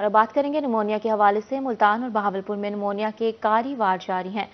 और अब बात करेंगे निमोनिया के हवाले से। मुल्तान और बहावलपुर में निमोनिया के कारी वार जारी हैं।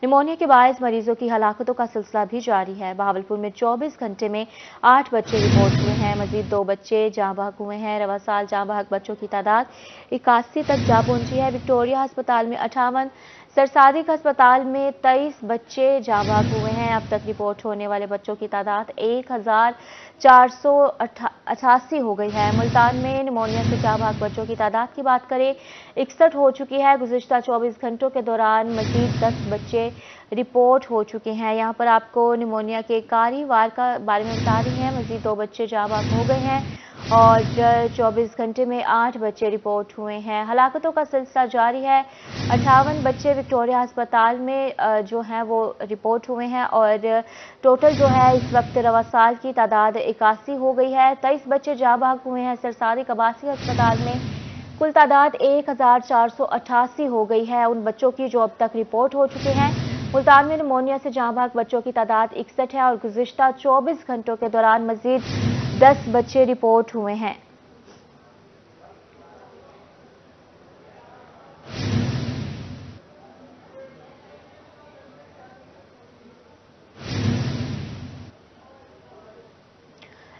निमोनिया के बायस मरीजों की हलाकतों का सिलसिला भी जारी है। बहावलपुर में 24 घंटे में 8 बच्चे रिपोर्ट हुए हैं। मजीद 2 बच्चे जाँ बहक हुए हैं। रवा साल जाँ बहक बच्चों की तादाद 81 तक जा पहुंची है। विक्टोरिया अस्पताल में 58, सरसादिक अस्पताल में 23 बच्चे जाँ बहक हुए हैं। अब तक रिपोर्ट होने वाले बच्चों की तादाद 1488 हो गई है। मुल्तान में निमोनिया से जाँ बहक बच्चों की तादाद की बात करें 61 हो चुकी है। गुज़िश्ता 24 घंटों के दौरान मजीद 10 बच्चे रिपोर्ट हो चुके हैं। यहाँ पर आपको निमोनिया के कारी वार का बारे में बता रही हैं। मजीद 2 बच्चे जाँ बहक हो गए हैं और 24 घंटे में 8 बच्चे रिपोर्ट हुए हैं। हलाकतों का सिलसिला जारी है। 58 बच्चे विक्टोरिया अस्पताल में जो हैं वो रिपोर्ट हुए हैं और टोटल जो है इस वक्त रवा साल की तादाद 81 हो गई है। 23 बच्चे जाँ बहक हुए हैं। सरसादिक आबासी अस्पताल में कुल तादाद 1488 हो गई है उन बच्चों की जो अब तक रिपोर्ट हो चुके हैं। मुल्तान में निमोनिया से जाँ बहक बच्चों की तादाद 61 है और गुज़िश्ता 24 घंटों के दौरान मजीद 10 बच्चे रिपोर्ट हुए हैं।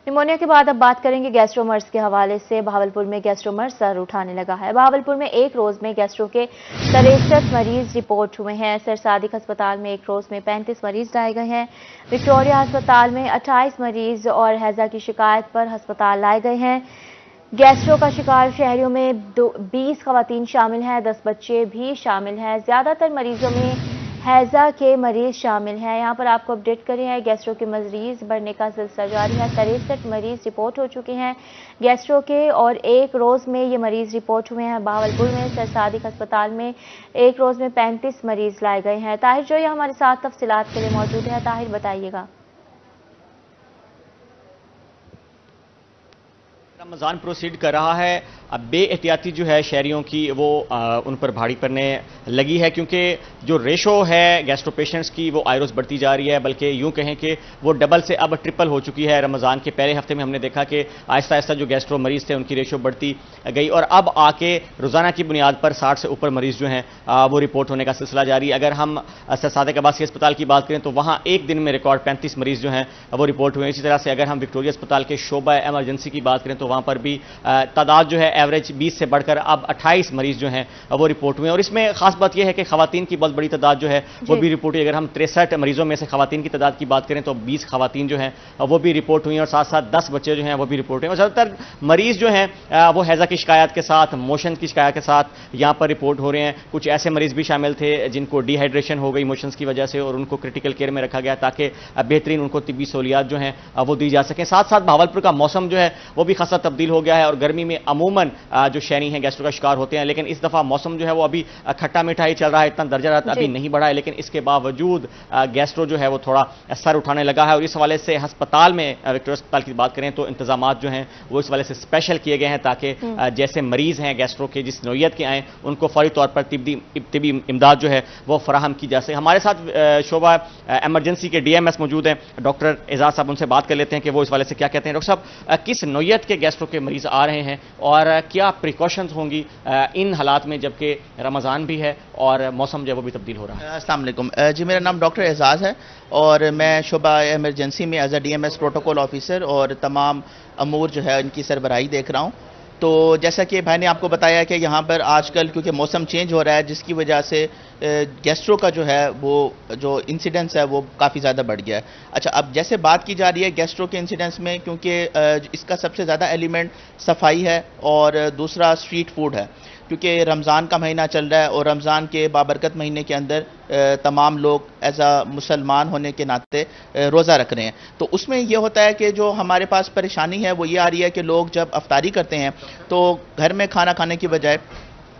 निमोनिया के बाद अब बात करेंगे गैस्ट्रोमर्स के हवाले से। बहावलपुर में गैस्ट्रोमर्स सर उठाने लगा है। बहावलपुर में एक रोज में गैस्ट्रो के 63 मरीज रिपोर्ट हुए हैं। सरसादिक अस्पताल में एक रोज में 35 मरीज लाए गए हैं। विक्टोरिया अस्पताल में 28 मरीज और हैजा की शिकायत पर अस्पताल लाए गए हैं। गैस्ट्रो का शिकार शहरियों में 20 खवातीन शामिल हैं, 10 बच्चे भी शामिल हैं। ज्यादातर मरीजों में हैजा के मरीज शामिल हैं। यहाँ पर आपको अपडेट करें हैं गैस्ट्रो के मरीज बढ़ने का सिलसिला जारी है। 63 मरीज रिपोर्ट हो चुके हैं गैस्ट्रो के और एक रोज में ये मरीज रिपोर्ट हुए हैं। बहावलपुर में सरसादिक अस्पताल में एक रोज में 35 मरीज लाए गए हैं। ताहिर जो ये हमारे साथ तफसीलात के लिए मौजूद है। ताहिर बताइएगा। रमज़ान प्रोसीड कर रहा है। अब बेएहतियाती जो है शहरियों की वो उन पर भारी पड़ने लगी है क्योंकि जो रेशो है गैस्ट्रो पेशेंट्स की वो आए रोज़ बढ़ती जा रही है, बल्कि यूं कहें कि वो डबल से अब ट्रिपल हो चुकी है। रमज़ान के पहले हफ्ते में हमने देखा कि आहिस्ता आहिस्ता जो गैस्ट्रो मरीज थे उनकी रेशो बढ़ती गई और अब आके रोज़ाना की बुनियाद पर 60 से ऊपर मरीज जो हैं वो रिपोर्ट होने का सिलसिला जारी है। अगर हम सरसादिक आबासी अस्पताल की बात करें तो वहाँ एक दिन में रिकॉर्ड 35 मरीज जो हैं वो रिपोर्ट हुए। इसी तरह से अगर हम विक्टोरिया अस्पताल के शोबा एमरजेंसी की बात करें तो वहाँ पर भी तादाद जो है एवरेज 20 से बढ़कर अब 28 मरीज जो हैं वो रिपोर्ट हुए हैं। और इसमें खास बात यह है कि खवातीन की बहुत बड़ी तादाद जो है वो भी रिपोर्ट हुई। अगर हम 63 मरीजों में से खवातीन की तादाद की बात करें तो 20 खवातीन जो हैं वो भी रिपोर्ट हुई हैं और साथ साथ 10 बच्चे जो हैं वो भी रिपोर्ट हुए हैं। और ज़्यादातर मरीज जो हैं वो हैजा की शिकायत के साथ, मोशन की शिकायत के साथ यहाँ पर रिपोर्ट हो रहे हैं। कुछ ऐसे मरीज भी शामिल थे जिनको डिहाइड्रेशन हो गई मोशंस की वजह से और उनको क्रिटिकल केयर में रखा गया ताकि बेहतरीन उनको तिब्बी सहूलियात जो हैं वो दी जा सकें। साथ साथ बहावलपुर का मौसम जो है वो भी खासा तब्दील हो गया है और गर्मी में अमूमन जो शहरी हैं गैस्ट्रो का शिकार होते हैं, लेकिन इस दफा मौसम जो है वो अभी खट्टा मीठा ही चल रहा है। इतना दर्जा राहत अभी नहीं बढ़ा है, लेकिन इसके बावजूद गैस्ट्रो जो है वो थोड़ा सर उठाने लगा है। और इस हवाले से अस्पताल में विक्टोरिया अस्पताल की बात करें तो इंतजाम जो हैं वो इस वाले से स्पेशल किए गए हैं ताकि जैसे मरीज हैं गैस्ट्रो के जिस नौयत के आए उनको फौरी तौर पर तिब्बी इमदाद जो है वो फराहम की जा सके। हमारे साथ शोबा एमरजेंसी के DMS मौजूद हैं डॉक्टर एजाज साहब, उनसे बात कर लेते हैं कि वो इस वाले से क्या कहते हैं। डॉक्टर साहब, किस नौयत के गैस्ट्रो के मरीज आ रहे हैं और क्या प्रिकॉशंस होंगी इन हालात में जबकि रमज़ान भी है और मौसम जो है वो भी तब्दील हो रहा है? अस्सलाम वालेकुम जी, मेरा नाम डॉक्टर एजाज है और मैं शोबा एमरजेंसी में as a DMS protocol officer और तमाम अमूर जो है इनकी सरबराही देख रहा हूँ। तो जैसा कि भाई ने आपको बताया कि यहाँ पर आजकल क्योंकि मौसम चेंज हो रहा है जिसकी वजह से गैस्ट्रो का जो है वो जो इंसिडेंस है वो काफ़ी ज़्यादा बढ़ गया है। अच्छा, अब जैसे बात की जा रही है गैस्ट्रो के इंसिडेंस में, क्योंकि इसका सबसे ज़्यादा एलिमेंट सफाई है और दूसरा स्ट्रीट फूड है, क्योंकि रमज़ान का महीना चल रहा है और रमज़ान के बाबरकत महीने के अंदर तमाम लोग एज अ मुसलमान होने के नाते रोज़ा रख रहे हैं। तो उसमें यह होता है कि जो हमारे पास परेशानी है वो ये आ रही है कि लोग जब अफ्तारी करते हैं तो घर में खाना खाने की बजाय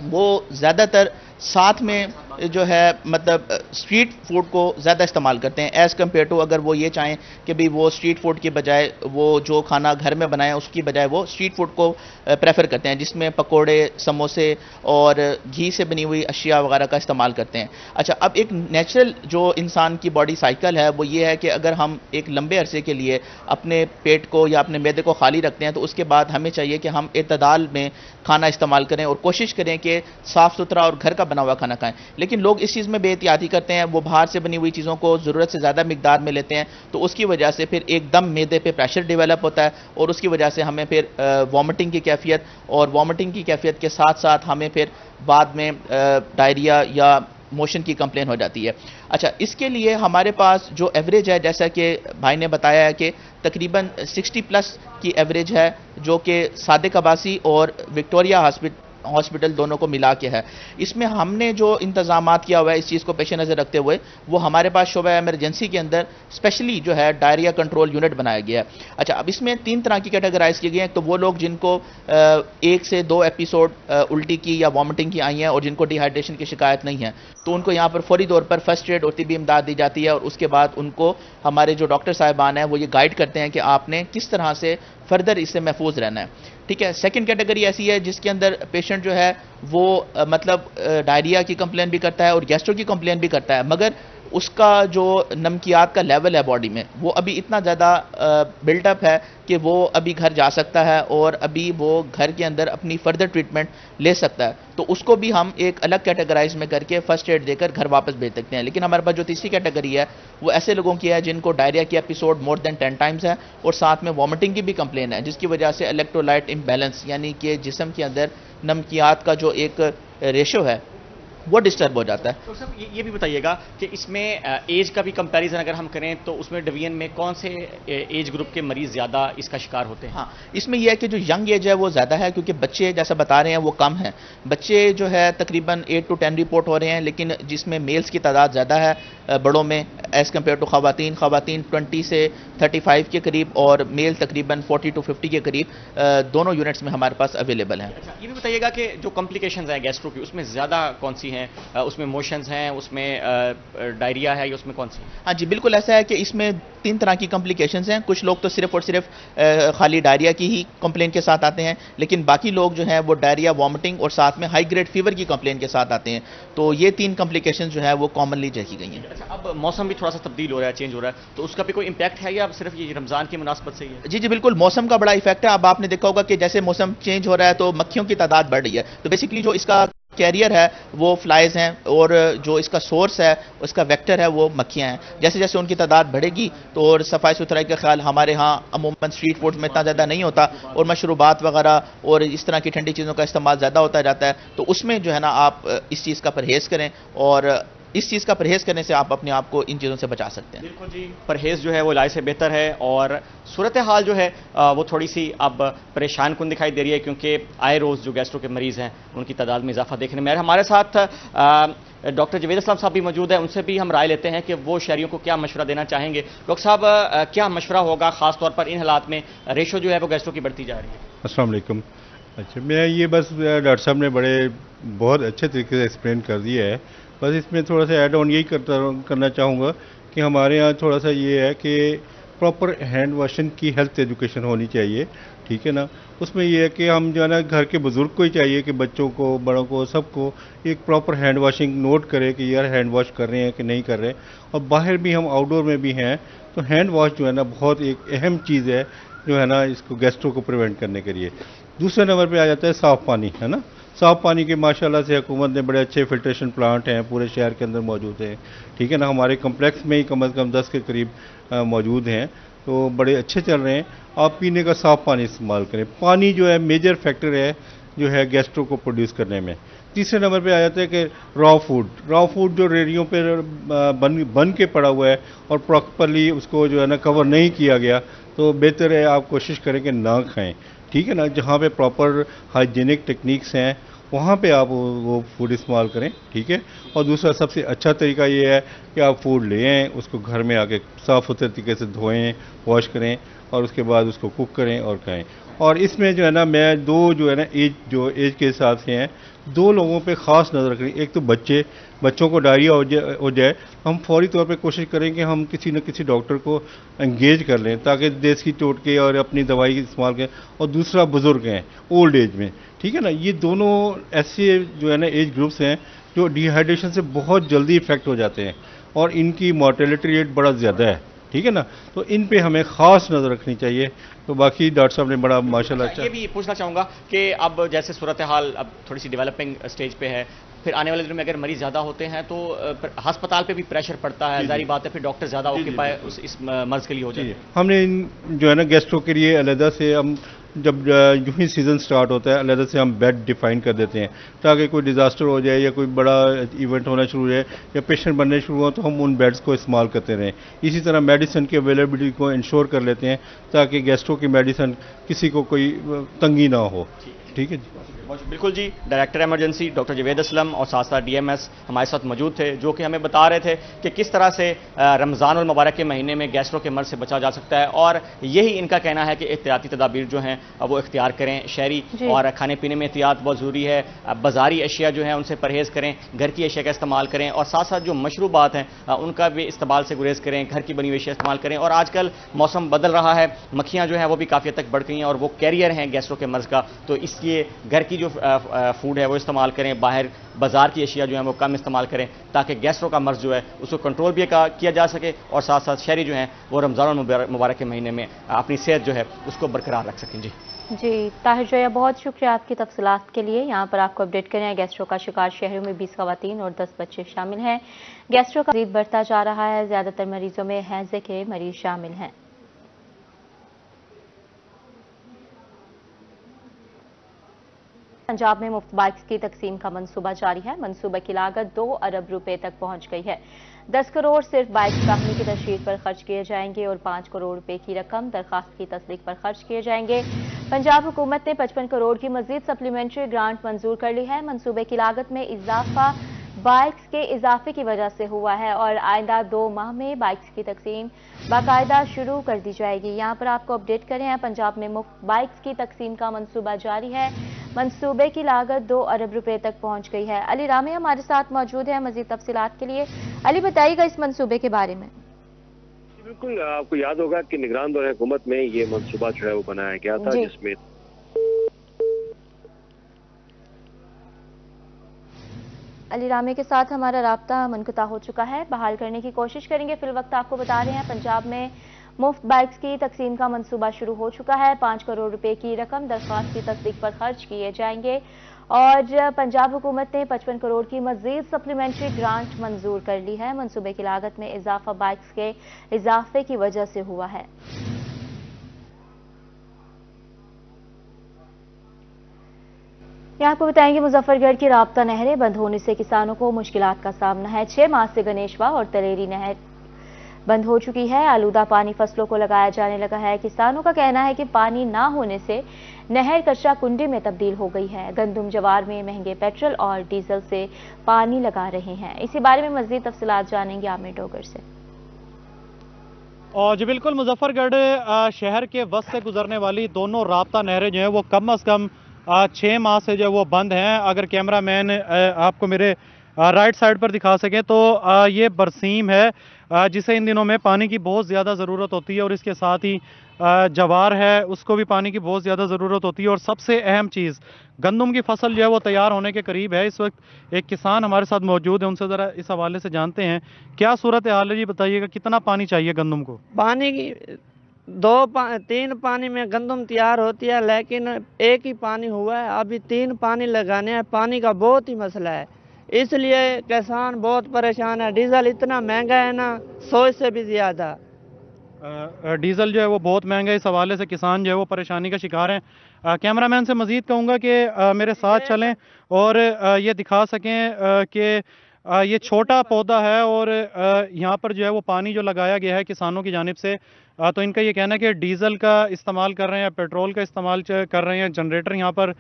वो ज़्यादातर साथ में जो है मतलब स्ट्रीट फूड को ज़्यादा इस्तेमाल करते हैं एज़ कम्पेयर टू अगर वो ये चाहें कि भाई वो स्ट्रीट फूड की बजाय वो जो खाना घर में बनाए उसकी बजाय वो स्ट्रीट फूड को प्रेफर करते हैं, जिसमें पकोड़े, समोसे और घी से बनी हुई अशिया वगैरह का इस्तेमाल करते हैं। अच्छा, अब एक नेचुरल जो इंसान की बॉडी साइकिल है वो ये है कि अगर हम एक लंबे अरसे के लिए अपने पेट को या अपने मैदे को खाली रखते हैं तो उसके बाद हमें चाहिए कि हम एतदाल में खाना इस्तेमाल करें और कोशिश करें कि साफ़ सुथरा और घर का बना हुआ खाना खाएं। लेकिन लोग इस चीज़ में बेहतियाती करते हैं, वो बाहर से बनी हुई चीज़ों को ज़रूरत से ज़्यादा मिकदार में लेते हैं, तो उसकी वजह से फिर एकदम मैदे पे प्रेशर डेवलप होता है और उसकी वजह से हमें फिर वॉमिटिंग की कैफियत और वॉमिटिंग की कैफियत के साथ साथ हमें फिर बाद में डायरिया या मोशन की कंप्लेन हो जाती है। अच्छा, इसके लिए हमारे पास जो एवरेज है, जैसा कि भाई ने बताया है कि तकरीबन 60 प्लस की एवरेज है, जो कि सादिक अब्बासी और विक्टोरिया हॉस्पिटल दोनों को मिला के है। इसमें हमने जो इंतजामात किया हुआ है इस चीज़ को पेश नज़र रखते हुए, वो हमारे पास शोबा इमरजेंसी के अंदर स्पेशली जो है डायरिया कंट्रोल यूनिट बनाया गया है। अच्छा, अब इसमें 3 तरह की कैटेगराइज की गई हैं। तो वो लोग जिनको 1 से 2 एपिसोड उल्टी की या वॉमिटिंग की आई हैं और जिनको डिहाइड्रेशन की शिकायत नहीं है, तो उनको यहाँ पर फौरी तौर पर फर्स्ट एड और तिब्बी इमदाद दी जाती है और उसके बाद उनको हमारे जो डॉक्टर साहिबान हैं वो ये गाइड करते हैं कि आपने किस तरह से फर्दर इससे महफूज रहना है। ठीक है। सेकंड कैटेगरी ऐसी है जिसके अंदर पेशेंट जो है वो मतलब डायरिया की कंप्लेन भी करता है और गैस्ट्रो की कंप्लेन भी करता है, मगर उसका जो नमकियात का लेवल है बॉडी में वो अभी इतना ज़्यादा बिल्टअप है कि वो अभी घर जा सकता है और अभी वो घर के अंदर अपनी फर्दर ट्रीटमेंट ले सकता है, तो उसको भी हम एक अलग कैटेगराइज में करके फर्स्ट एड देकर घर वापस भेज सकते हैं। लेकिन हमारे पास जो तीसरी कैटेगरी है वो ऐसे लोगों की है जिनको डायरिया की एपिसोड मोर देन 10 टाइम्स है और साथ में वॉमिटिंग की भी कंप्लेन है, जिसकी वजह से इलेक्ट्रोलाइट इम्बैलेंस यानी कि जिस्म के अंदर नमकियात का जो एक रेशो है वो डिस्टर्ब हो जाता है। तो सर ये भी बताइएगा कि इसमें एज का भी कंपैरिजन अगर हम करें तो उसमें डिवीजन में कौन से एज ग्रुप के मरीज ज़्यादा इसका शिकार होते हैं? हाँ, इसमें यह है कि जो यंग एज है वो ज़्यादा है, क्योंकि बच्चे जैसा बता रहे हैं वो कम हैं। बच्चे जो है तकरीबन 8 to 10 रिपोर्ट हो रहे हैं, लेकिन जिसमें मेल्स की तादाद ज़्यादा है बड़ों में एज़ कम्पेयर टू ख़वातीन 20 से 35 के करीब और मेल तकरीबन 40 to 50 के करीब दोनों यूनिट्स में हमारे पास अवेलेबल हैं। अच्छा, ये भी बताइएगा कि जो कॉम्प्लिकेशंस हैं गैस्ट्रो की उसमें ज़्यादा कौन सी हैं? उसमें मोशंस हैं, उसमें डायरिया है या उसमें कौन सी? हाँ जी, बिल्कुल ऐसा है कि इसमें 3 तरह की कॉम्प्लिकेशंस हैं। कुछ लोग तो सिर्फ और सिर्फ खाली डायरिया की ही कंप्लेन के साथ आते हैं, लेकिन बाकी लोग जो हैं वो डायरिया, वॉमिटिंग और साथ में हाई ग्रेड फीवर की कंप्लेन के साथ आते हैं। तो ये 3 कॉम्प्लिकेशंस जो है वो कॉमनली देखी गई हैं। अच्छा, अब मौसम भी थोड़ा सा तब्दील हो रहा है, चेंज हो रहा है, तो उसका भी कोई इम्पैक्ट है या सिर्फ ये रमज़ान की मुनासबत से ही है? जी बिल्कुल, मौसम का बड़ा इफेक्ट है। अब आपने देखा होगा कि जैसे मौसम चेंज हो रहा है तो मक्खियों की तादाद बढ़ रही है, तो बेसिकली जो इसका कैरियर है वो फ्लाइज हैं और जो इसका सोर्स है उसका वेक्टर है वो मक्खियां हैं। जैसे जैसे उनकी तादाद बढ़ेगी तो और सफाई सुथराई का ख्याल हमारे यहाँ अमूमन स्ट्रीट फूड में इतना ज़्यादा नहीं होता और मशरूबात वगैरह और इस तरह की ठंडी चीज़ों का इस्तेमाल ज़्यादा होता जाता है, तो उसमें जो है ना आप इस चीज़ का परहेज़ करें और इस चीज़ का परहेज करने से आप अपने आप को इन चीज़ों से बचा सकते हैं। बिल्कुल जी, परहेज जो है वो इलाज से बेहतर है और सूरत हाल जो है वो थोड़ी सी अब परेशान कुन दिखाई दे रही है, क्योंकि आए रोज़ जो गैस्ट्रो के मरीज़ हैं उनकी तादाद में इजाफा देखने में आ रहा है। हमारे साथ डॉक्टर जवेद असलम साहब भी मौजूद हैं, उनसे भी हम राय लेते हैं कि वो शहरियों को क्या मशवरा देना चाहेंगे। डॉक्टर साहब, क्या मशवरा होगा ख़ास तौर पर इन हालात में रेशो जो है वो गैस्ट्रो की बढ़ती जा रही है? अस्सलाम वालेकुम। अच्छा, मैं ये बस डॉक्टर साहब ने बहुत अच्छे तरीके से एक्सप्लेन कर दिया है। बस इसमें थोड़ा सा ऐड ऑन यही करना चाहूँगा कि हमारे यहाँ थोड़ा सा ये है कि प्रॉपर हैंड वॉशिंग की हेल्थ एजुकेशन होनी चाहिए, ठीक है ना। उसमें ये है कि हम जो है ना घर के बुज़ुर्ग को ही चाहिए कि बच्चों को, बड़ों को, सबको एक प्रॉपर हैंड वॉशिंग नोट करें कि यार हैंड वॉश कर रहे हैं कि नहीं कर रहे हैं। और बाहर भी हम आउटडोर में भी हैं तो हैंड वॉश जो है ना बहुत एक अहम चीज़ है जो है ना इसको गैस्ट्रो को प्रिवेंट करने के लिए। दूसरे नंबर पे आ जाता है साफ़ पानी, है ना। साफ़ पानी के माशाल्लाह से हुकूमत ने बड़े अच्छे फिल्ट्रेशन प्लांट हैं पूरे शहर के अंदर मौजूद हैं, ठीक है ना। हमारे कम्प्लेक्स में ही कम से कम 10 के करीब मौजूद हैं, तो बड़े अच्छे चल रहे हैं। आप पीने का साफ़ पानी इस्तेमाल करें। पानी जो है मेजर फैक्टर है जो है गैस्ट्रो को प्रोड्यूस करने में। तीसरे नंबर पे आ जाता है कि रॉ फूड जो रेडियों पर बन के पड़ा हुआ है और प्रॉपरली उसको जो है ना कवर नहीं किया गया, तो बेहतर है आप कोशिश करें कि ना खाएं, ठीक है ना। जहाँ पे प्रॉपर हाइजीनिक टेक्निक्स हैं वहाँ पे आप वो फूड इस्तेमाल करें, ठीक है। और दूसरा सबसे अच्छा तरीका ये है कि आप फूड ले आएँ, उसको घर में आके साफ़ सुथरे तरीके से धोएं, वॉश करें और उसके बाद उसको कुक करें और खाएं। और इसमें जो है ना मैं दो जो है ना एज के हिसाब से हैं, दो लोगों पे ख़ास नज़र रखनी। एक तो बच्चों को डायरिया हो जाए हम फौरी तौर पे कोशिश करें कि हम किसी न किसी डॉक्टर को एंगेज कर लें ताकि देसी टोटके और अपनी दवाई इस्तेमाल करें। और दूसरा बुज़ुर्ग हैं ओल्ड एज में, ठीक है ना, ये दोनों ऐसे जो है ना एज ग्रुप्स हैं जो डिहाइड्रेशन से बहुत जल्दी इफेक्ट हो जाते हैं और इनकी मॉर्टेलिटी रेट बड़ा ज़्यादा है, ठीक है ना, तो इन पे हमें ख़ास नज़र रखनी चाहिए। तो बाकी डॉक्टर साहब ने बड़ा माशाल्लाह अच्छा। ये भी पूछना चाहूँगा कि अब जैसे सूरत हाल अब थोड़ी सी डेवलपिंग स्टेज पे है, फिर आने वाले दिनों में अगर मरीज ज़्यादा होते हैं तो अस्पताल पे भी प्रेशर पड़ता है, जारी बात है, फिर डॉक्टर ज़्यादा ऑक्यूपाई इस मर्ज के लिए हो जाए। हमने जो है ना गेस्ट्रो के लिए अलहदा से हम जब यूं ही सीज़न स्टार्ट होता है अलहदा से हम बेड डिफाइन कर देते हैं ताकि कोई डिज़ास्टर हो जाए या कोई बड़ा इवेंट होना शुरू हो जाए या पेशेंट बनने शुरू हो तो हम उन बेड्स को इस्तेमाल करते रहें। इसी तरह मेडिसिन की अवेलेबिलिटी को इंश्योर कर लेते हैं ताकि गेस्ट्रो की मेडिसिन किसी को कोई तंगी ना हो। ठीक है जी, बिल्कुल जी। Director emergency doctor Javed Aslam और साथ साथ डीएमएस हमारे साथ मौजूद थे, जो कि हमें बता रहे थे कि किस तरह से रमज़ान और मुबारक के महीने में गैस्ट्रो के मर्ज से बचा जा सकता है। और यही इनका कहना है कि एहतियाती तदाबीर जो हैं वो इख्तियार करें शहरी, और खाने पीने में एहतियात बहुत ज़रूरी है। बाजारी अशिया जो हैं उनसे परहेज़ करें, घर की अशिया का इस्तेमाल करें और साथ साथ जो मशरूबात हैं उनका भी इस्तेमाल से गुरेज करें, घर की बनी हुई अशिया इस्तेमाल करें। और आजकल मौसम बदल रहा है, मक्खियाँ जो हैं वो भी काफ़ी हद तक बढ़ गई हैं और वो कैरियर हैं गैस्ट्रो के मर्ज का, तो इसलिए घर की जो फूड है वो इस्तेमाल करें, बाहर बाजार की अशिया जो है वो कम इस्तेमाल करें ताकि गैस्ट्रो का मर्ज जो है उसको कंट्रोल भी किया जा सके और साथ साथ शहरी जो हैं वो रमज़ान और मुबारक के महीने में अपनी सेहत जो है उसको बरकरार रख सकें। जी ताहिर जोया, बहुत शुक्रिया आपकी तफसीलात के लिए। यहाँ पर आपको अपडेट करें, गैस्ट्रो का शिकार शहरों में 20 खवातीन और 10 बच्चे शामिल हैं। गैस्ट्रो का मरीज बढ़ता जा रहा है, ज़्यादातर मरीजों में हैज़े के मरीज शामिल हैं। पंजाब में मुफ्त बाइक्स की तकसीम का मंसूबा जारी है। मंसूबे की लागत 2 अरब रुपए तक पहुंच गई है। 10 करोड़ सिर्फ बाइक्स फ्राहमी की तशरीह पर खर्च किए जाएंगे और 5 करोड़ रुपए की रकम दरखास्त की तस्दीक पर खर्च किए जाएंगे। पंजाब हुकूमत ने 55 करोड़ की मजीद सप्लीमेंट्री ग्रांट मंजूर कर ली है। मंसूबे की लागत में इजाफा बाइक्स के इजाफे की वजह से हुआ है और आइंदा 2 माह में बाइक्स की तकसीम बाकायदा शुरू कर दी जाएगी। यहाँ पर आपको अपडेट करें हैं, पंजाब में मुफ्त बाइक्स की तकसीम का मंसूबा जारी है। मंसूबे की लागत 2 अरब रुपए तक पहुंच गई है। अली रामी हमारे साथ मौजूद है मजीद तफसीलात के लिए। अली, बताइएगा इस मंसूबे के बारे में। बिल्कुल, आपको याद होगा कि निगरान दौर हुकूमत में ये मंसूबा जो है वो बनाया गया था, जिसमें अली रामी के साथ हमारा राब्ता मुनक़ता हो चुका है, बहाल करने की कोशिश करेंगे। फिल वक्त आपको बता रहे हैं, पंजाब में मुफ्त बाइक्स की तकसीम का मंसूबा शुरू हो चुका है। 5 करोड़ रुपए की रकम दरख्वास्त की तस्दीक पर खर्च किए जाएंगे और पंजाब हुकूमत ने 55 करोड़ की मजीद सप्लीमेंट्री ग्रांट मंजूर कर ली है। मंसूबे की लागत में इजाफा बाइक्स के इजाफे की वजह से हुआ है। यहाँ आपको बताएंगे, मुजफ्फरगढ़ की राब्ता नहरें बंद होने से किसानों को मुश्किलात का सामना है। 6 माह से गणेशवा और तलेरी नहर बंद हो चुकी है। आलूदा पानी फसलों को लगाया जाने लगा है। किसानों का कहना है कि पानी ना होने से नहर कचरा कुंडी में तब्दील हो गई है। गंदुम जवार में महंगे पेट्रोल और डीजल से पानी लगा रहे हैं। इसी बारे में मजीद तफसीलात जानेंगे आमिर डोगर से। और जी बिल्कुल, मुजफ्फरगढ़ शहर के वस्त से गुजरने वाली दोनों राब्ता नहरें जो हैं वो कम अज़ कम 6 माह से जो वो बंद हैं। अगर कैमरा मैन आपको मेरे राइट साइड पर दिखा सकें तो ये बरसीम है जिसे इन दिनों में पानी की बहुत ज़्यादा ज़रूरत होती है और इसके साथ ही जवार है उसको भी पानी की बहुत ज़्यादा ज़रूरत होती है। और सबसे अहम चीज़, गंदम की फसल जो है वो तैयार होने के करीब है। इस वक्त एक किसान हमारे साथ मौजूद है, उनसे ज़रा इस हवाले से जानते हैं क्या सूरत हाल है। जी बताइएगा, कितना पानी चाहिए गंदम को? पानी की 3 पानी में गंदम तैयार होती है, लेकिन एक ही पानी हुआ है। अभी 3 पानी लगाने हैं। पानी का बहुत ही मसला है, इसलिए किसान बहुत परेशान है। डीजल इतना महंगा है ना, 100 से भी ज़्यादा डीजल जो है वो बहुत महंगा है। इस हवाले से किसान जो है वो परेशानी का शिकार हैं। कैमरामैन से मजीद कहूँगा कि मेरे साथ चलें और ये दिखा सकें कि ये छोटा पौधा है और यहाँ पर जो है वो पानी जो लगाया गया है किसानों की जानिब से, तो इनका ये कहना है कि डीजल का इस्तेमाल कर रहे हैं, पेट्रोल का इस्तेमाल कर रहे हैं, जनरेटर यहाँ पर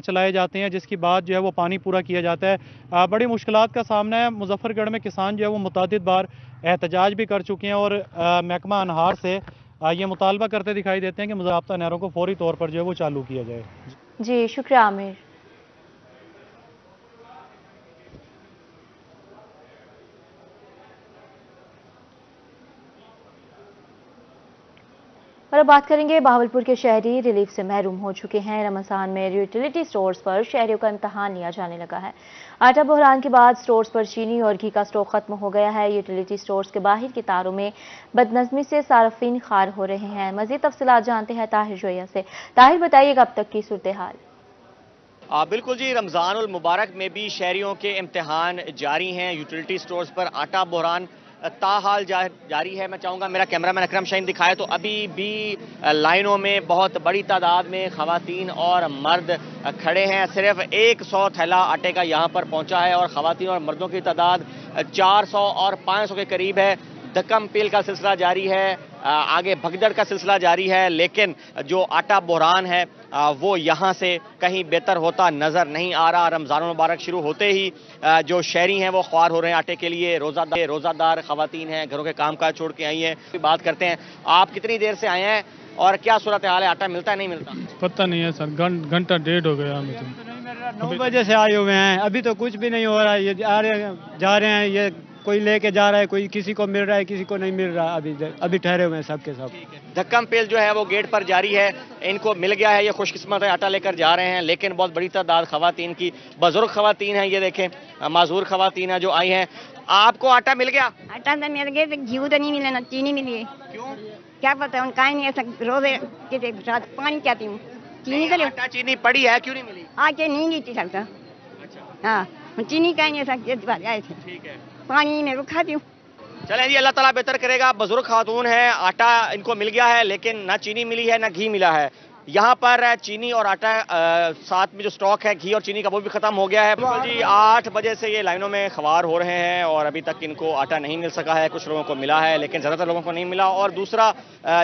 चलाए जाते हैं, जिसकी बाद जो है वो पानी पूरा किया जाता है। बड़ी मुश्किलात का सामना है। मुजफ्फरगढ़ में किसान जो है वो मुतअद्दिद बार एहतजाज भी कर चुके हैं और महकमा अनहार से ये मुतालबा करते दिखाई देते हैं कि मुज़ाब्ता नहरों को फौरी तौर पर जो है वो चालू किया जाए। जी शुक्रिया आमिर। और अब बात करेंगे बहावलपुर के शहरी रिलीफ से महरूम हो चुके हैं। रमजान में यूटिलिटी स्टोर्स पर शहरियों का इम्तहान लिया जाने लगा है। आटा बहरान के बाद स्टोर्स पर चीनी और घी का स्टॉक खत्म हो गया है। यूटिलिटी स्टोर्स के बाहर की तारों में बदनजमी से सार्फिन खार हो रहे हैं। मजीद तफसीलात जानते हैं ताहिर जोया से। ताहिर बताइएगा अब तक की सूरत हाल। बिल्कुल जी, रमज़ान उल मुबारक में भी शहरियों के इम्तिहान जारी हैं। यूटिलिटी स्टोर्स पर आटा बहरान ताहाल जारी है। मैं चाहूँगा मेरा कैमरामैन अकरम शाहीन दिखाए तो अभी भी लाइनों में बहुत बड़ी तादाद में खवातीन और मर्द खड़े हैं। सिर्फ 100 थैला आटे का यहाँ पर पहुँचा है और खवातीन और मर्दों की तादाद 400 और 500 के करीब है। धक्कम पेल का सिलसिला जारी है, आगे भगदड़ का सिलसिला जारी है, लेकिन जो आटा बहरान है वो यहाँ से कहीं बेहतर होता नजर नहीं आ रहा। रमज़ान मुबारक शुरू होते ही जो शहरी हैं वो ख्वार हो रहे हैं आटे के लिए। रोज़ादार खवातीन हैं, घरों के कामकाज छोड़ के आई हैं। बात करते हैं, आप कितनी देर से आए हैं और क्या सूरत हाल है? आटा मिलता है नहीं मिलता? पता नहीं है सर, घंटा डेढ़ हो गया हमें तो। 9 बजे से आए हुए हैं, अभी तो कुछ भी नहीं हो रहा है। ये आ रहे हैं जा रहे हैं, ये कोई लेके जा रहा है, कोई किसी को मिल रहा है, किसी को नहीं मिल रहा। अभी ठहरे हुए हैं सब के सब। धक्कम पेल जो है वो गेट पर जारी है। इनको मिल गया है, ये खुशकिस्मत है, आटा लेकर जा रहे हैं। लेकिन बहुत बड़ी तादाद खवातीन की, बुजुर्ग खवातीन हैं, ये देखें माजूर खवातीन है जो आई हैं। आपको आटा मिल गया? आटा तो मिल गया, घी तो नहीं मिला, ना चीनी मिली। क्यों? क्या पता, उनका ही नहीं ऐसा रोज पानी चाहती हूँ। चीनी तो आटा चीनी पड़ी है, क्यों नहीं मिली? आके नहीं ली थी सकता। अच्छा हाँ, चीनी का नहीं ऐसा आए थे। ठीक है, पानी में रुखाती हूँ। चलें जी, अल्लाह ताला बेहतर करेगा। बुजुर्ग खातून है, आटा इनको मिल गया है लेकिन ना चीनी मिली है ना घी मिला है। यहाँ पर चीनी और आटा साथ में जो स्टॉक है घी और चीनी का वो भी खत्म हो गया है। बिल्कुल जी, 8 बजे से ये लाइनों में खवार हो रहे हैं और अभी तक इनको आटा नहीं मिल सका है। कुछ लोगों को मिला है लेकिन ज़्यादातर लोगों को नहीं मिला। और दूसरा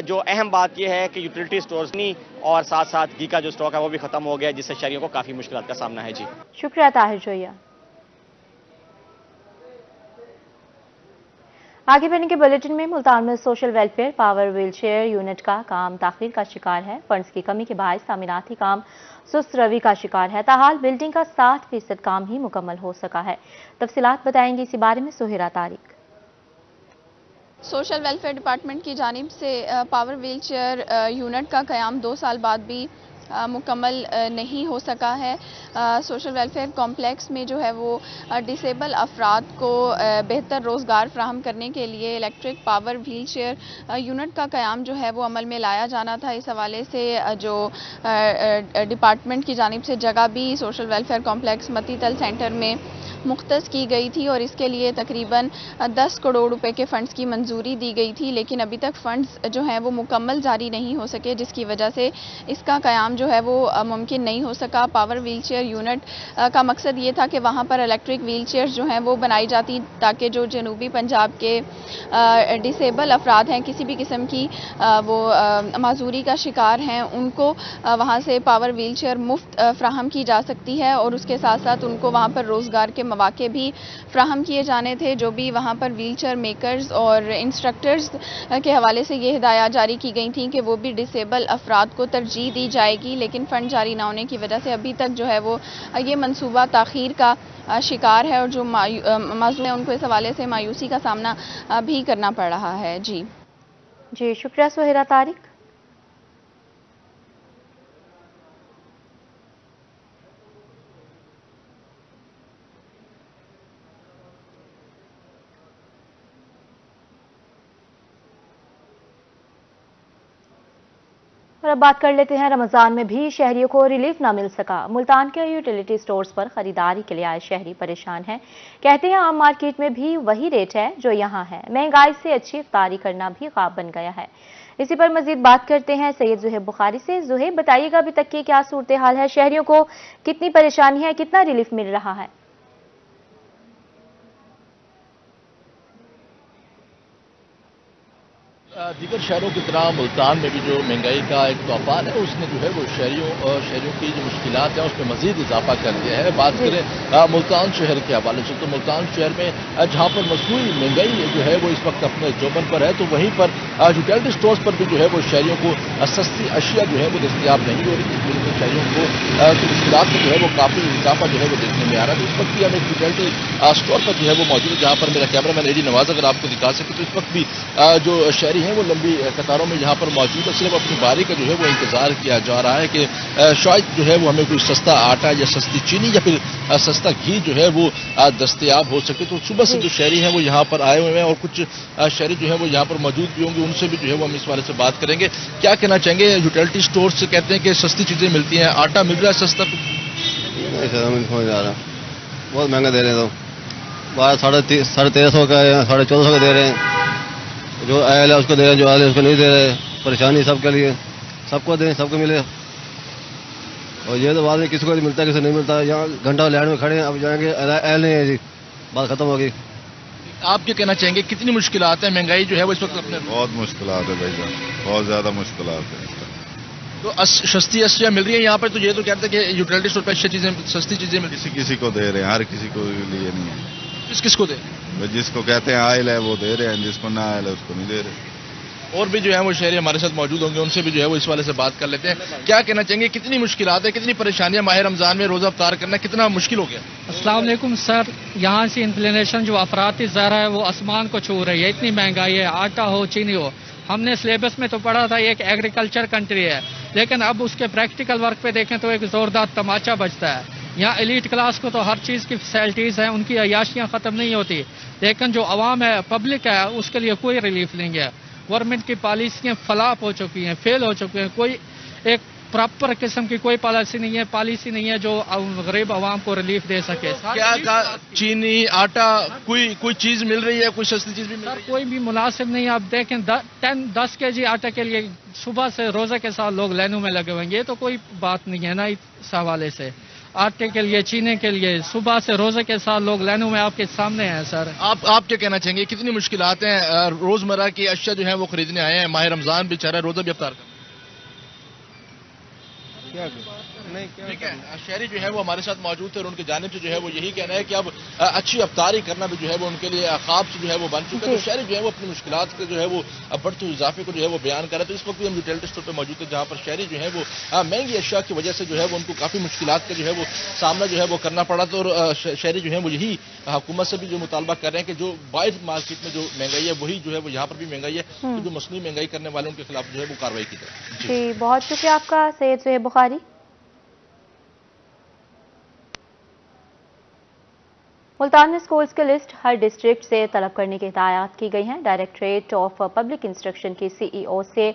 जो अहम बात यह है कि यूटिलिटी स्टोर्स नहीं और साथ साथ घी का जो स्टॉक है वो भी खत्म हो गया, जिससे शहरियों को काफ़ी मुश्किल का सामना है। जी शुक्रिया ताहिर जोया। आगे बढ़ने के बुलेटिन में, मुल्तान में social welfare power wheelchair unit का काम ताखीर का शिकार है। फंड्स की कमी के बायस तामीराती काम सुस्त रवि का शिकार है। ताहाल बिल्डिंग का 60% काम ही मुकम्मल हो सका है। तफसीलात बताएंगे इसी बारे में Suhera Tariq. Social welfare department की जानिब से पावर व्हीलचेयर यूनिट का क़याम 2 साल बाद भी मुकम्मल नहीं हो सका है। सोशल वेलफेयर कॉम्प्लेक्स में जो है वो डिसेबल अफराद को बेहतर रोज़गार फ्राहम करने के लिए इलेक्ट्रिक पावर व्हीलचेयर यूनिट का क़याम जो है वो अमल में लाया जाना था। इस हवाले से जो डिपार्टमेंट की जानिब से जगह भी सोशल वेलफेयर कॉम्प्लेक्स मतीतल सेंटर में मुख्तस की गई थी और इसके लिए तकरीबन 10 करोड़ रुपए के फ़ंड्स की मंजूरी दी गई थी, लेकिन अभी तक फ़ंड्स जो हैं वो मुकम्मल जारी नहीं हो सके, जिसकी वजह से इसका क़याम जो है वो मुमकिन नहीं हो सका। पावर व्हीलचेयर यूनिट का मकसद ये था कि वहाँ पर इलेक्ट्रिक व्हीलचेयर्स जो हैं वो बनाई जाती ताकि जो जनूबी पंजाब के डिसेबल अफराद हैं, किसी भी किस्म की वो माजूरी का शिकार हैं, उनको वहाँ से पावर व्हीलचेयर मुफ्त फ्राहम की जा सकती है और उसके साथ साथ उनको वहाँ पर रोज़गार के मौके भी फ्राहम किए जाने थे। जो भी वहाँ पर व्हीलचेयर मेकर्स और इंस्ट्रक्टर्स के हवाले से ये हिदायत जारी की गई थी कि वो भी डिसेबल अफराद को तरजीह दी जाएगी, लेकिन फ़ंड जारी ना होने की वजह से अभी तक जो है वो ये मनसूबा ताख़ीर का शिकार है और जो माजूर हैं उनको इस हवाले से मायूसी का सामना भी करना पड़ रहा है। जी शुक्रिया सुहेरा तारिक। और अब बात कर लेते हैं, रमजान में भी शहरियों को रिलीफ ना मिल सका। मुल्तान के यूटिलिटी स्टोर्स पर खरीदारी के लिए आए शहरी परेशान हैं। कहते हैं आम मार्केट में भी वही रेट है जो यहाँ है। महंगाई से अच्छी इफ्तारी करना भी ख्वाब बन गया है। इसी पर मजीद बात करते हैं सैयद जुहेब बुखारी से। जुहेब, बताइएगा अभी तक की क्या सूरत हाल है, शहरियों को कितनी परेशानी है, कितना रिलीफ मिल रहा है? दीगर शहरों की तरह मुल्तान में भी जो महंगाई का एक तूफान है उसने जो है वो शहरियों की जो मुश्किलात हैं उसमें मजीद इजाफा कर दिया है। बात करें मुल्तान शहर के हवाले से तो मुल्तान शहर में जहाँ पर मसनूई महंगाई जो है वो इस वक्त अपने जोबन पर है, तो वहीं पर यूटिलिटी स्टोर्स पर भी जो है वो शहरियों को सस्ती अशिया जो है वो दस्तियाब नहीं हो रही, जिस वजह से शहरियों को मुश्किलात में जो है वो काफ़ी इजाफा जो है वो देखने में आ रहा है। तो इस वक्त भी हम एक यूटिलिटी स्टोर पर जो है वो मौजूद है, जहाँ पर मेरा कैमरा मैन एडी नवाज अगर आपको दिखा सके तो इस वक्त भी जो शहरी हैं वो लंबी कतारों में यहाँ पर मौजूद है। सिर्फ अपनी बारी का जो है वो इंतजार किया जा रहा है कि शायद जो है वो हमें कोई सस्ता आटा या सस्ती चीनी या फिर सस्ता घी जो है वो दस्तयाब हो सके। तो सुबह से जो शहरी हैं वो यहाँ पर आए हुए हैं और कुछ शहरी जो है वो यहाँ पर मौजूद भी होंगे, उनसे भी जो है वो हम इस बारे से बात करेंगे। क्या कहना चाहेंगे? यूटिलिटी स्टोर से कहते हैं कि सस्ती चीजें मिलती हैं, आटा मिल रहा है सस्ता? बहुत महंगा दे रहे हैं, तो बाहर 1350 का 1450 का दे रहे हैं। जो आयल है उसको दे रहे हैं, जो आयल है उसको नहीं दे रहे। परेशानी सबके लिए, सबको दें, सबको मिले। और ये तो बाद में किसी को मिलता है, किसी नहीं मिलता। यहाँ घंटा लाइन में खड़े हैं, अब जाएंगे आयल नहीं है जी, बात खत्म होगी। आप क्या कहना चाहेंगे? कितनी मुश्किलात है? महंगाई जो है वो इस वक्त अपने बहुत मुश्किलात है भाईजान, बहुत ज्यादा मुश्किलात है। तो सस्ती अशिया मिल रही है यहाँ पर, तो ये तो कहते हैं कि यूटिलिटी स्टोर पर अच्छी चीजें, सस्ती चीजें किसी को दे रहे हैं, हर किसी को लिए नहीं है। किसको दे? जिसको कहते हैं आयल है वो दे रहे हैं, जिसको ना आयल है उसको नहीं दे रहे। और भी जो है वो शहरी हमारे साथ मौजूद होंगे, उनसे भी जो है वो इस वाले से बात कर लेते हैं। क्या कहना चाहेंगे? कितनी मुश्किलात है, कितनी परेशानियां माह रमजान में रोजा अफ्तार करना कितना मुश्किल हो गया? अस्सलाम वालेकुम सर, यहाँ से इन्फ्लेशन जो अफराती ज़रा है वो आसमान को छू रही है। इतनी महंगाई है, आटा हो चीनी हो। हमने सिलेबस में तो पढ़ा था एक एग्रीकल्चर कंट्री है, लेकिन अब उसके प्रैक्टिकल वर्क पे देखें तो एक जोरदार तमाचा बजता है। यहाँ एलीट क्लास को तो हर चीज़ की फैसिलिटीज़ हैं, उनकी अयाशियाँ ख़त्म नहीं होती, लेकिन जो अवाम है, पब्लिक है, उसके लिए कोई रिलीफ नहीं है। गवर्नमेंट की पॉलिसियाँ फ्लॉप हो चुकी हैं, फेल हो चुकी हैं। कोई एक प्रॉपर किस्म की कोई पॉलिसी नहीं है जो गरीब आवाम को रिलीफ दे सके। क्या चीनी आटा कोई चीज मिल रही है? कोई सस्ती चीज भी मिल रही है? कोई भी मुनासिब नहीं है। आप देखें 10 kg आटा के लिए सुबह से रोजे के साथ लोग लाइनों में लगे हुए हैं, ये तो कोई बात नहीं है ना। इस हवाले से आटे के लिए, चीनी के लिए सुबह से रोजे के साथ लोग लाइनों में आपके सामने हैं। सर आप क्या कहना चाहेंगे? कितनी मुश्किलात हैं? रोजमर्रा की अशिया जो है वो खरीदने आए हैं, माह रमजान भी चल रहा है, रोजा भी अफ्तार ठीक है। शहरी जो है वो हमारे साथ मौजूद थे और उनके जानिब से जो है वो यही कहना है कि अब अच्छी अफ्तारी करना भी जो है वो उनके लिए ख्वाब से जो है वो बन चुका है। तो शहरी जो है वो अपनी मुश्किलात के जो है वो बढ़ते हुए इजाफे को जो है वो बयान कर रहे थे। इस वक्त भी हम यूटिलिटी स्टोर पर मौजूद है, जहाँ पर शहरी जो है वो महंगी अशिया की वजह से जो है वो उनको काफ़ी मुश्किलात का जो है वो सामना जो है वो करना पड़ा। तो शहरी जो है वो यही हुकूमत से भी जो मुतालबा कर रहे हैं कि जो बाहर मार्केट में जो महंगाई है वही जो है वो यहाँ पर भी महंगाई है, तो जो मसनूई महंगाई करने वाले उनके खिलाफ जो है वो कार्रवाई की जाए। जी बहुत शुक्रिया आपका सैयद सुहेब बुखारी। मुल्तान में स्कूल्स की लिस्ट हर डिस्ट्रिक्ट से तलब करने की हिदायत की गई हैं। डायरेक्टरेट ऑफ पब्लिक इंस्ट्रक्शन की CEO से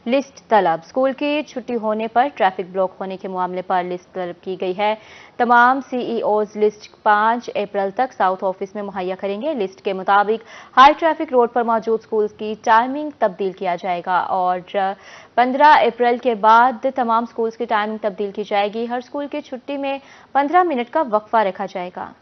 लिस्ट तलब। स्कूल की छुट्टी होने पर ट्रैफिक ब्लॉक होने के मामले पर लिस्ट तलब की गई है। तमाम CEOs लिस्ट 5 अप्रैल तक साउथ ऑफिस में मुहैया करेंगे। लिस्ट के मुताबिक हाई ट्रैफिक रोड पर मौजूद स्कूल्स की टाइमिंग तब्दील किया जाएगा और 15 अप्रैल के बाद तमाम स्कूल्स की टाइमिंग तब्दील की जाएगी। हर स्कूल की छुट्टी में 15 मिनट का वक्फा रखा जाएगा।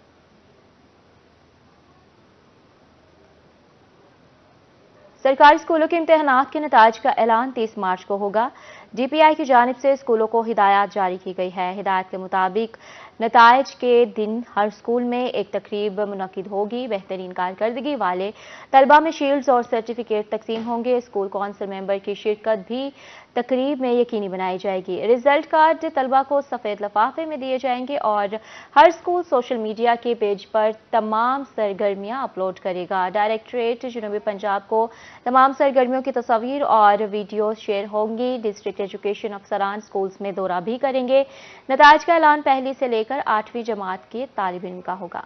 सरकारी स्कूलों के इम्तिहानात के नताज का ऐलान 30 मार्च को होगा। DPI की जानिब से स्कूलों को हिदायत जारी की गई है। हिदायत के मुताबिक नताइज के दिन हर स्कूल में एक तकरीब मुनक्किद होगी। बेहतरीन कारकर्दगी वाले तलबा में शील्ड्स और सर्टिफिकेट तकसीम होंगे। स्कूल कौंसिल मेंबर की शिरकत भी तकरीब में यकीनी बनाई जाएगी। रिजल्ट कार्ड तलबा को सफ़ेद लिफाफे में दिए जाएंगे और हर स्कूल सोशल मीडिया के पेज पर तमाम सरगर्मियां अपलोड करेगा। डायरेक्टरेट जनूबी पंजाब को तमाम सरगर्मियों की तस्वीर और वीडियो शेयर होंगी। डिस्ट्रिक्ट एजुकेशन अफसरान स्कूल्स में दौरा भी करेंगे। नताइज का ऐलान 1ली से लेकर 8वीं जमात के तालिब इल्म का होगा।